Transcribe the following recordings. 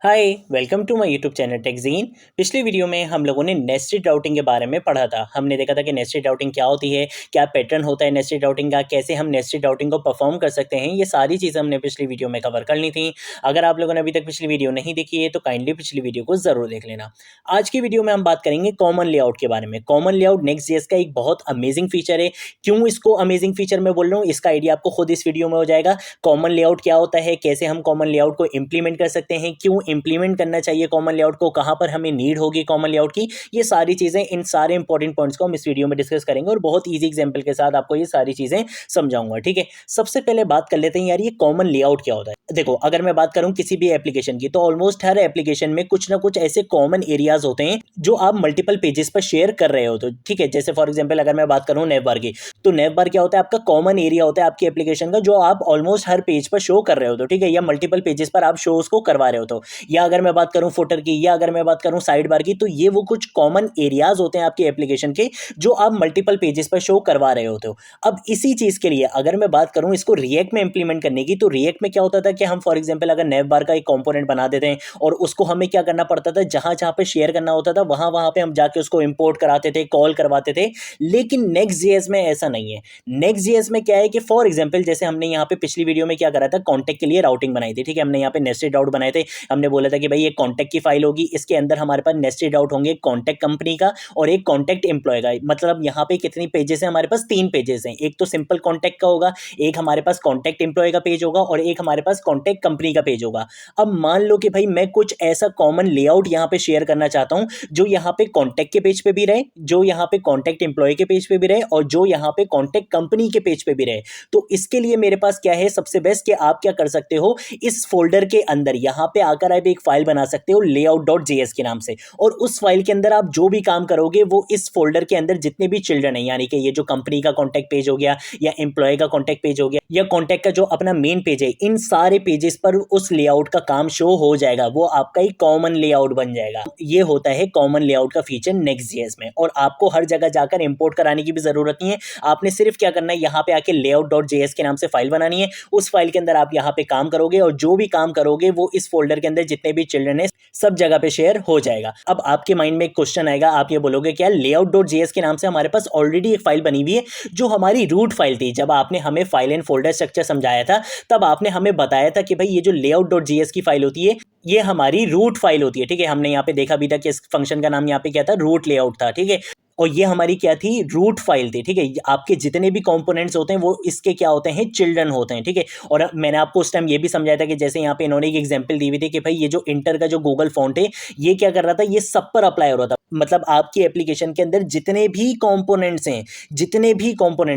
Hi welcome to my YouTube channel Techgene. पिछली video में हम लोगों ने नेस्टेड राउटिंग के बारे में पढ़ा था। हमने देखा था कि नेस्टेड राउटिंग क्या होती है, क्या पैटर्न होता है नेस्टेड राउटिंग का, कैसे हम नेस्टेड राउटिंग को परफॉर्म कर सकते हैं। ये सारी चीज़ें हमने पिछली वीडियो में कवर कर ली थी। अगर आप लोगों ने अभी तक पिछली वीडियो नहीं देखी है तो काइंडली पिछली वीडियो को ज़रूर देख लेना। आज की वीडियो में हम बात करेंगे कॉमन लेआउट के बारे में। कॉमन लेआउट नेक्स्ट.जेएस का एक बहुत अमेजिंग फीचर है। क्यों इसको अमेजिंग फीचर में बोल रहा हूँ, इसका आइडिया आपको खुद इस वीडियो में हो जाएगा। कॉमन लेआउट क्या होता है, कैसे हम कॉमन लेआउट को इंप्लीमेंट कर सकते हैं, क्यों इंप्लीमेंट करना चाहिए कॉमन लेआउट को, कहां पर हमें नीड होगी कॉमन लेआउट की, ये सारी चीजें, इन सारे इंपॉर्टेंट पॉइंट्स को हम इस वीडियो में डिस्कस करेंगे और बहुत इजी एग्जांपल के साथ आपको ये सारी चीजें समझाऊंगा। ठीक है, सबसे पहले बात कर लेते हैं यार, ये कॉमन लेआउट क्या होता है। देखो, अगर मैं बात करूं किसी भी एप्लीकेशन की, तो ऑलमोस्ट हर एप्लीकेशन में कुछ ना कुछ ऐसे कॉमन एरियाज होते हैं जो आप मल्टीपल पेजेस पर शेयर कर रहे हो। तो ठीक है, जैसे फॉर एग्जांपल अगर मैं बात करूं नेवबार की, तो नेवबार क्या होता है, आपका कॉमन एरिया होता है आपकी एप्लीकेशन का, जो आप ऑलमोस्ट हर पेज पर शो कर रहे हो। तो ठीक है, या मल्टीपल पेजेस पर आप शो उसको करवा रहे हो। तो या अगर मैं बात करूं फुटर की, या अगर मैं बात करूं साइड बार की, तो ये वो कुछ कॉमन एरियाज होते हैं आपकी एप्लीकेशन के जो आप मल्टीपल पेजेस पर शो करवा रहे होते हो। अब इसी चीज के लिए अगर मैं बात करूं इसको रिएक्ट में इंप्लीमेंट करने की, तो रिएक्ट में क्या होता था कि हम फॉर एग्जांपल अगर नेव बार का एक कंपोनेंट बना देते हैं और उसको हमें क्या करना पड़ता था, जहां जहां पे शेयर करना होता था वहां वहां पे हम जाके उसको इंपोर्ट कराते थे, कॉल करवाते थे। लेकिन नेक्स्ट.जेएस में ऐसा नहीं है। नेक्स्ट.जेएस में क्या है कि फॉर एग्जांपल जैसे हमने यहाँ पे पिछली वीडियो में क्या करा था, कॉन्टैक्ट के लिए राउटिंग बनाई थी। ठीक है, हमने यहाँ पे नेस्टेड राउट बनाए थे। हमने बोला था कि भाई ये कॉन्टैक्ट की फाइल होगी, इसके अंदर हमारे पास नेस्टेड आउट होंगे, कॉन्टैक्ट कंपनी का और एक कॉन्टैक्ट एम्प्लॉय का। मतलब यहाँ पे कितनी पेजेस हैं हमारे पास, 3 पेजेस हैं। एक तो सिंपल कॉन्टैक्ट का होगा, एक हमारे पास कॉन्टैक्ट एम्प्लॉय का पेज होगा और एक हमारे पास कॉन्टैक्ट कंपनी का पेज होगा। अब मान लो कि भाई मैं कुछ ऐसा कॉमन लेआउट यहाँ पे शेयर करना चाहता हूँ जो यहाँ पे कॉन्टैक्ट के पेज पे भी रहे, जो यहाँ पे कॉन्टैक्ट एम्प्लॉय के पेज पे भी रहे और जो यहाँ पे कॉन्टैक्ट कंपनी के पेज पे भी रहे। तो इसके लिए मेरे पास क्या है, सबसे बेस्ट कि आप क्या कर सकते हो, इस फोल्डर के अंदर यहाँ पे आकर आप एक फाइल बना सकते हो layout.js के नाम से। और उस फाइल के अंदर आप जो भी काम करोगे वो इस फोल्डर के अंदर जितने भी चिल्ड्रन है, यानी कि ये जो कंपनी का कॉन्टैक्ट पेज हो गया या एम्प्लॉय का कॉन्टैक्ट पेज हो गया या कॉन्टैक्ट का जो अपना मेन पेज है, इन सारे पेजेस पर उस लेआउट का काम शो हो जाएगा। वो आपका एक कॉमन लेआउट बन जाएगा। ये होता है कॉमन लेआउट का फीचर नेक्स्ट.जेएस में। और आपको हर जगह जाकर इंपोर्ट कराने की भी जरूरत नहीं है। आपने सिर्फ क्या करना है, यहाँ पे आके layout.js के नाम से फाइल बनानी है। उस फाइल के अंदर आप यहाँ पे काम करोगे और जो भी काम करोगे वो इस फोल्डर के अंदर जितने भी चिल्ड्रन है सब जगह पे शेयर हो जाएगा। अब आपके माइंड में एक क्वेश्चन आएगा, आप ये बोलोगे क्या layout.js के नाम से हमारे पास ऑलरेडी एक फाइल बनी हुई है जो हमारी रूट फाइल थी। जब आपने हमें फाइल एंड फोल्डर स्ट्रक्चर समझाया था तब आपने हमें बताया था कि भाई ये जो layout.js की फाइल होती है ये हमारी रूट फाइल होती है। ठीक है, हमने यहाँ पे देखा भी था कि इस फंक्शन का नाम यहाँ पे क्या था, रूट लेआउट था। ठीक है, और ये हमारी क्या थी, रूट फाइल थी। ठीक है, आपके जितने भी कंपोनेंट्स होते हैं वो इसके क्या होते हैं, चिल्ड्रन होते हैं। ठीक है, और मैंने आपको उस टाइम ये भी समझाया था कि जैसे यहाँ पे इन्होंने एक एग्जांपल दी हुई थी कि भाई ये जो इंटर का जो गूगल फॉन्ट है ये क्या कर रहा था, ये सब पर अप्लाई हो रहा था। मतलब आपकी एप्लीकेशन के अंदर जितने भी कंपोनेंट्स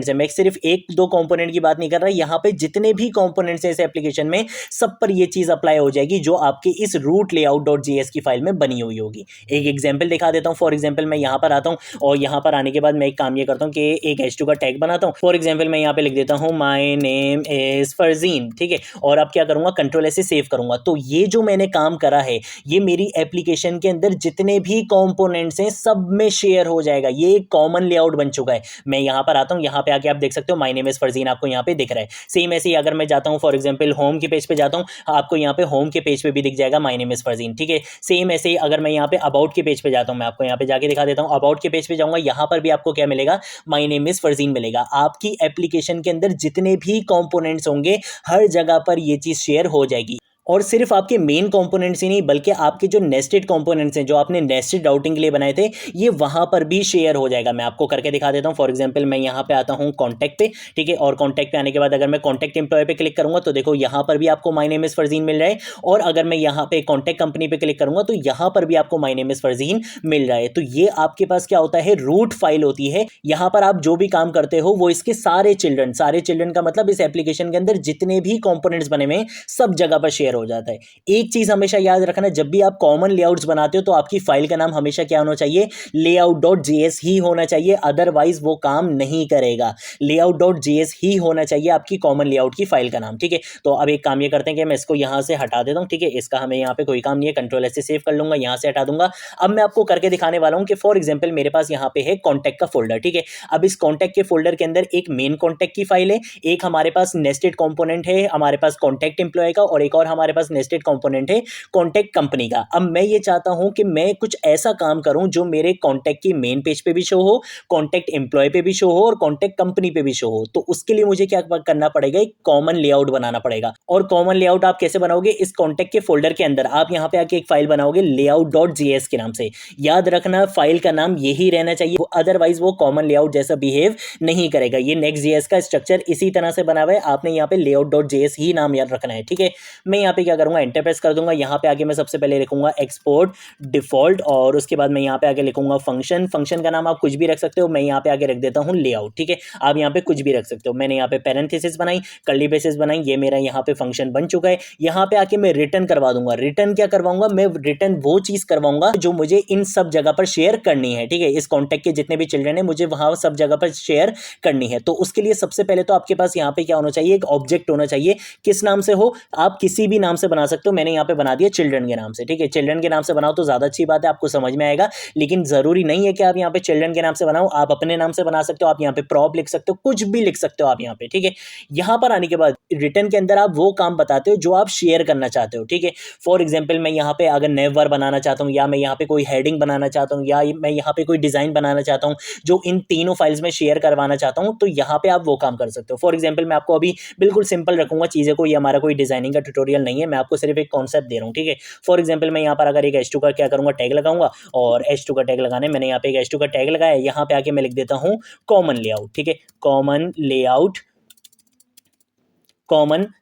हैं, मैं सिर्फ एक दो कंपोनेंट की बात नहीं कर रहा, यहाँ पे जितने भी कंपोनेंट्स हैं इस एप्लीकेशन में सब पर ये चीज अप्लाई हो जाएगी जो आपके इस रूट layout.js की फाइल में बनी हुई होगी। एक एग्जांपल दिखा देता हूँ। फॉर एग्जांपल मैं यहाँ पर आता हूँ और यहाँ पर आने के बाद मैं एक काम ये करता हूँ कि एक h2 का टैग बनाता हूँ। फॉर एग्जांपल मैं यहाँ पे लिख देता हूँ माय नेम इज फरजीन। ठीक है, और अब क्या करूँगा, कंट्रोल ऐसे सेव करूँगा। तो ये जो मैंने काम करा है ये मेरी एप्लीकेशन के अंदर जितने भी कंपोनेंट्स हैं सब में शेयर हो जाएगा। ये एक कॉमन लेआउट बन चुका है। मैं यहाँ पर आता हूँ, यहाँ पे आके आप देख सकते हो माय नेम इज फरजीन आपको यहाँ पे दिख रहा है। सेम ऐसे ही अगर मैं जाता हूँ फॉर एग्जांपल होम के पेज पे जाता हूँ, आपको यहाँ पे होम के पेज पे भी दिख जाएगा माय नेम इज फरजीन। ठीक है, सेम ऐसे ही अगर मैं यहाँ पे अबाउट के पेज पे जाता हूँ, मैं आपको यहाँ पे जाके दिखा देता हूँ। अबाउट के पेज पे जाऊंगा, यहाँ पर भी आपको क्या मिलेगा, माय नेम इज फरजीन मिलेगा। आपकी एप्लीकेशन के अंदर जितने भी कंपोनेंट्स होंगे हर जगह पर ये चीज शेयर हो जाएगी। और सिर्फ आपके मेन कंपोनेंट्स ही नहीं बल्कि आपके जो नेस्टेड कंपोनेंट्स हैं जो आपने नेस्टेड राउटिंग के लिए बनाए थे ये वहां पर भी शेयर हो जाएगा। मैं आपको करके दिखा देता हूं। फॉर एग्जांपल मैं यहाँ पे आता हूँ कॉन्टैक्ट पे। ठीक है, और कॉन्टैक्ट पे आने के बाद अगर मैं कॉन्टैक्ट एम्प्लॉय पे क्लिक करूंगा तो देखो यहाँ पर भी आपको माय नेम इज फरजीन मिल रहा है। और अगर मैं यहाँ पे कॉन्टैक्ट कंपनी पे क्लिक करूंगा तो यहाँ पर भी आपको माय नेम इज फरजीन मिल रहा है। तो ये आपके पास क्या होता है, रूट फाइल होती है। यहाँ पर आप जो भी काम करते हो वो इसके सारे चिल्ड्रन का मतलब इस एप्लीकेशन के अंदर जितने भी कंपोनेंट्स बने हुए हैं सब जगह पर शेयर हो जाता है। एक चीज हमेशा याद रखना, जब भी आप कॉमन लेआउट्स बनाते हो तो आपकी फाइल का नाम हमेशा क्या होना चाहिए, layout.js ही होना चाहिए, अदरवाइज वो काम नहीं करेगा। layout.js ही होना चाहिए आपकी कॉमन लेआउट की फाइल का नाम। ठीक है, तो अब एक काम ये करते हैं कि मैं इसको यहां से हटा देता हूं। ठीक है, इसका हमें यहाँ पे कोई काम नहीं है, कंट्रोल ऐसे सेव कर लूंगा, यहां से हटा दूंगा। अब मैं आपको करके दिखाने वाला हूं कि फॉर एग्जाम्पल मेरे पास यहाँ पे है कॉन्टैक्ट का फोल्डर। ठीक है, अब इस कॉन्टैक्ट के फोल्डर के अंदर एक मेन कॉन्टैक्ट की फाइल है, एक हमारे पास नेस्टेड कॉम्पोनेंट है हमारे पास कॉन्टैक्ट एम्प्लॉय का, और एक और हमारे हमारे पास नेस्टेड कंपोनेंट है कॉन्टैक्ट कंपनी का। अब मैं ये चाहता हूं कि मैं कुछ ऐसा काम करूं जो मेरे कॉन्टैक्ट की मेन पेज पे भी शो हो, कॉन्टैक्ट एम्प्लॉय पे भी शो हो और कॉन्टैक्ट कंपनी पे भी शो हो। तो उसके लिए मुझे क्या करना पड़ेगा, एक कॉमन लेआउट बनाना पड़ेगा। और कॉमन लेआउट आप कैसे बनाओगे, इस कॉन्टैक्ट के फोल्डर के अंदर आप यहां पे आके एक फाइल बनाओगे layout.js के नाम से। याद रखना फाइल का नाम यही रहना चाहिए, अदरवाइज वो कॉमन लेआउट जैसा बिहेव नहीं करेगा। ये Next.js का स्ट्रक्चर इसी तरह से बना हुआ है, आपने यहाँ पे layout.js ही नाम याद रखना है, ठीक है। मैं यहाँ पे क्या करूंगा, एंटर प्रेस कर दूंगा। यहाँ पे आगे मैं सबसे पहले लिखूंगा एक्सपोर्ट डिफॉल्ट और उसके बाद मैं यहाँ पे आगे लिखूंगा फंक्शन। फंक्शन का नाम आप कुछ भी रख सकते हो, मैं यहाँ पे आगे रख देता हूँ लेआउट, ठीक है। आप यहाँ पे कुछ भी रख सकते हो। मैंने यहाँ पे पैरेंथेसिस बनाई, कर्ली ब्रेसेस बनाई, ये मेरा यहाँ पे फंक्शन बन चुका है। यहाँ पे आके मैं रिटर्न करवा दूंगा। रिटर्न क्या करवाऊंगा, मैं रिटर्न वो चीज करवाऊंगा जो मुझे इन सब जगह पर शेयर करनी है, ठीक है। इस कॉन्टैक्ट के जितने भी चिल्ड्रन है मुझे वहां सब जगह पर शेयर करनी है। तो उसके लिए सबसे पहले तो आपके पास यहाँ पे क्या होना चाहिए, एक ऑब्जेक्ट होना चाहिए। किस नाम से हो, आप किसी भी नाम से बना सकते हो। मैंने यहाँ पे बना दिया चिल्ड्रन के नाम से, ठीक है। चिल्ड्रन के नाम से बनाओ तो ज्यादा अच्छी बात है, आपको समझ में आएगा। लेकिन जरूरी नहीं है कि आप यहाँ पे चिल्ड्रन के नाम से बनाओ, आप अपने नाम से बना सकते हो। आप यहाँ पे प्रॉप लिख सकते हो, कुछ भी लिख सकते हो आप यहाँ पे, ठीक है। यहाँ पर आने के बाद रिटर्न के अंदर आप वो काम बताते हो जो आप शेयर करना चाहते हो, ठीक है। फॉर एग्जाम्पल मैं यहाँ पे अगर नेवर बनाना चाहता हूँ, या मैं यहाँ पे कोई हेडिंग बनाना चाहता हूँ, या मैं यहाँ पे कोई डिजाइन बनाना चाहता हूँ जो इन तीनों फाइल्स में शेयर करवाना चाहता हूँ, तो यहाँ पे आप वो काम कर सकते हो। फॉर एग्जाम्पल मैं आपको अभी बिल्कुल सिंपल रखूंगा चीजें को, ये हमारा कोई डिजाइनिंग का ट्यूटोरियल नहीं है, मैं आपको सिर्फ एक कॉन्सेप्ट दे रहा हूँ, ठीक है। फॉर एग्जाम्पल मैं यहाँ पर अगर एक H2 का क्या करूंगा, टैग लगाऊंगा, और H2 का टैग लगाने मैंने यहाँ पे एक H2 का टैग लगाया, यहाँ पे आके मैं लिख देता हूँ कॉमन लेआउट, ठीक है। कॉमन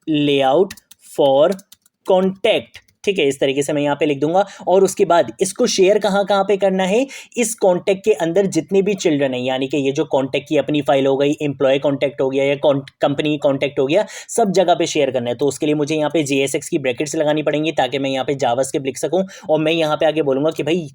लेआउट फॉर कॉन्टैक्ट, ठीक है। इस तरीके से मैं यहाँ पे लिख दूंगा। और उसके बाद इसको शेयर कहाँ कहाँ पे करना है, इस कॉन्टैक्ट के अंदर जितने भी चिल्ड्रन है, यानी कि ये जो कॉन्टैक्ट की अपनी फाइल हो गई, एम्प्लॉय कॉन्टैक्ट हो गया या कंपनी कॉन्टैक्ट हो गया, सब जगह पे शेयर करना है। तो उसके लिए मुझे यहाँ पे JSX की ब्रैकेट्स लगानी पड़ेंगी ताकि मैं यहाँ पे जावास्क्रिप्ट लिख सकूं। और मैं यहाँ पे आगे बोलूंगा कि भाई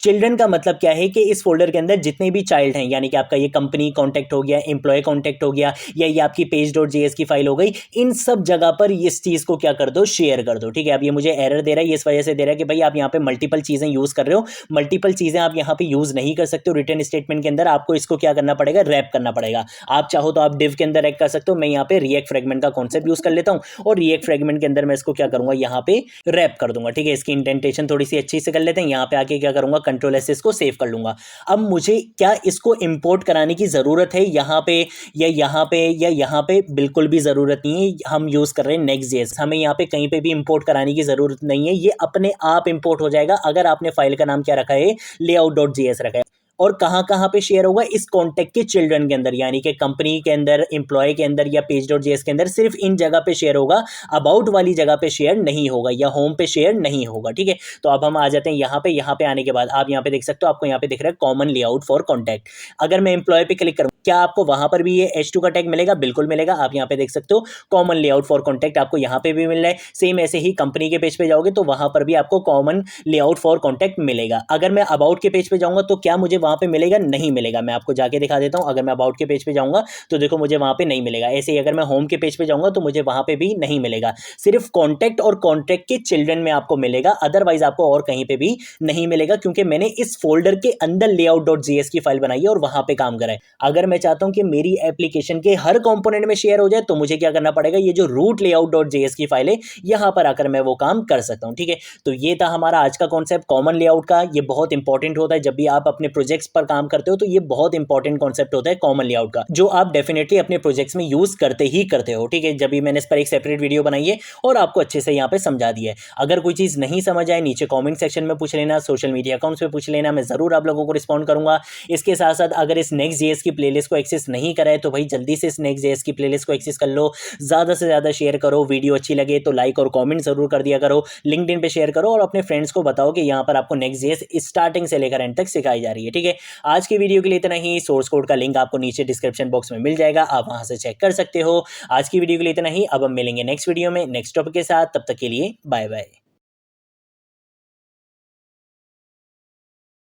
चिल्ड्रन का मतलब क्या है कि इस फोल्डर के अंदर जितने भी चाइल्ड हैं, यानी कि आपका ये कंपनी कॉन्टैक्ट हो गया, एम्प्लॉय कॉन्टैक्ट हो गया, या ये आपकी page.js की फाइल हो गई, इन सब जगह पर इस चीज को क्या कर दो, शेयर कर दो, ठीक है। अब ये मुझे एरर दे रहा है, इस वजह से दे रहा है कि भाई आप यहाँ पे मल्टीपल चीजें यूज कर रहे हो। मल्टीपल चीजें आप यहाँ पे यूज नहीं कर सकते हो रिटर्न स्टेटमेंट के अंदर, आपको इसको क्या करना पड़ेगा, रैप करना पड़ेगा। आप चाहो तो आप डिव के अंदर रैप कर सकते हो। मैं यहाँ पे रिएक्ट फ्रेगमेंट का कॉन्सेप्ट यूज कर लेता हूँ और रिएक्ट फ्रेगमेंट के अंदर मैं इसको क्या करूंगा, यहाँ पे रैप कर दूंगा, ठीक है। इसकी इंडेंटेशन थोड़ी सी अच्छी से कर लेते हैं। यहाँ पे आके क्या करूंगा, Ctrl+S इसको सेव कर लूंगा। अब मुझे क्या इसको इंपोर्ट कराने की जरूरत है यहाँ पे या यहाँ पे या यहाँ पे, बिल्कुल भी जरूरत नहीं है। हम यूज कर रहे हैं Next.js, हमें यहाँ पे कहीं पे भी इंपोर्ट कराने की जरूरत नहीं है, ये अपने आप इंपोर्ट हो जाएगा अगर आपने फाइल का नाम क्या रखा है, layout.js रखा है। और कहां कहां पे शेयर होगा, इस कॉन्टैक्ट के चिल्ड्रन के अंदर, यानी कि कंपनी के अंदर, एम्प्लॉय के अंदर या page.js के अंदर, सिर्फ इन जगह पे शेयर होगा। अबाउट वाली जगह पे शेयर नहीं होगा या होम पे शेयर नहीं होगा, ठीक है। तो अब हम आ जाते हैं यहाँ पे। यहाँ पे आने के बाद आप यहाँ पे देख सकते हो, आपको यहाँ पे दिख रहा है कॉमन लेआउट फॉर कॉन्टैक्ट। अगर मैं एम्प्लॉय पे क्लिक करूँ, क्या आपको वहां पर भी ये H2 का टैग मिलेगा? बिल्कुल मिलेगा। आप यहाँ पे देख सकते हो कॉमन लेआउट फॉर कॉन्टैक्ट आपको यहाँ पे भी मिल रहा है। सेम ऐसे ही कंपनी के पेज पे जाओगे तो वहां पर भी आपको कॉमन लेआउट फॉर कॉन्टैक्ट मिलेगा। अगर मैं अबाउट के पेज पे जाऊंगा तो क्या मुझे वहां पे मिलेगा? नहीं मिलेगा। मैं आपको जाके दिखा देता हूं। अगर मैं अबाउट के पेज पे जाऊंगा तो देखो मुझे वहां पे नहीं मिलेगा। ऐसे ही अगर मैं होम के पेज पे जाऊंगा तो मुझे वहां पे भी नहीं मिलेगा। सिर्फ कॉन्टैक्ट और कॉन्टैक्ट के चिल्ड्रन में आपको मिलेगा, अदरवाइज आपको और कहीं पे भी नहीं मिलेगा, क्योंकि मैंने इस फोल्डर के अंदर layout.js की फाइल बनाई है और वहां पे काम करा है। अगर मैं चाहता हूं कि मेरी एप्लीकेशन के हर कंपोनेंट में शेयर हो जाए तो मुझे क्या करना पड़ेगा, ये जो रूट layout.js की फाइल है यहां पर आकर मैं वो काम कर सकता हूं, ठीक है। तो ये था हमारा आज का कॉन्सेप्ट कॉमन लेआउट का। ये बहुत इंपॉर्टेंट होता है जब भी आप अपने प्रोजेक्ट्स पर काम करते हो, तो ये बहुत इंपॉर्टेंट कॉन्सेप्ट होता है कॉमन लेआउट का, जो आप डेफिनेटली अपने प्रोजेक्ट्स में यूज करते ही करते हो, ठीक है। जब भी मैंने इस पर एक सेपरेट वीडियो बनाई है और आपको अच्छे से यहाँ पे समझा दिया है। अगर कोई चीज नहीं समझ आए नीचे कॉमेंट सेक्शन में पूछ लेना, सोशल मीडिया अकाउंट्स पे पूछ लेना, मैं जरूर आप लोगों को रिस्पॉन्ड करूंगा। इसके साथ साथ अगर इस Next.js की प्लेलिस्ट को एक्सेस नहीं करा है तो भाई जल्दी से इस Next.js की प्लेलिस्ट को एक्सेस कर लो। ज्यादा से ज्यादा शेयर करो, वीडियो अच्छी लगे तो लाइक और कमेंट जरूर कर दिया करो, लिंक्डइन पे शेयर करो और अपने फ्रेंड्स को बताओ कि यहाँ पर आपको Next.js स्टार्टिंग से लेकर एंड तक सिखाई जा रही है, ठीक है। आज की वीडियो के लिए इतना ही। सोर्स कोड का लिंक आपको नीचे डिस्क्रिप्शन बॉक्स में मिल जाएगा, आप वहां से चेक कर सकते हो। आज की वीडियो के लिए इतना ही। अब हम मिलेंगे नेक्स्ट वीडियो में नेक्स्ट टॉपिक के साथ। तब तक के लिए बाय बाय।